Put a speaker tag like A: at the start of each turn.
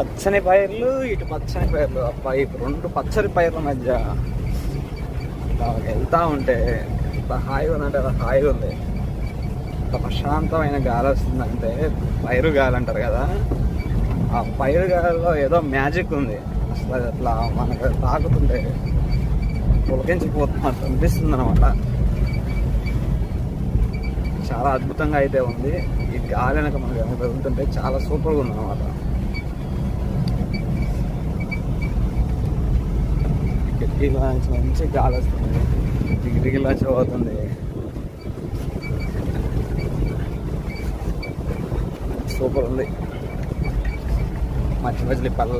A: పచ్చని పైర్లు, ఇటు పచ్చని పైర్లు. అబ్బా, ఈ రెండు పచ్చని పైర్ల మధ్య వెళ్తా ఉంటే ఎంత హాయిగా ఉందంటే అలా హాయిగా ఉంది. ఎంత ప్రశాంతమైన గాలి వస్తుందంటే, పైరు గాలి అంటారు కదా, ఆ పైరు గాలిలో ఏదో మ్యాజిక్ ఉంది. అసలు అది అట్లా మనకు తాకుతుంటే పులకించిపోతున్నట్టు అనిపిస్తుంది అనమాట. చాలా అద్భుతంగా అయితే ఉంది. ఈ గాలి వెనక మనకు వెళ్తుంటే చాలా సూపర్గా ఉంది అనమాట. కిటికీలో మంచి గాలి వస్తుంది, కిటికీలో పోతుంది. సూపర్ ఉంది. మధ్య మధ్యలో పల్ల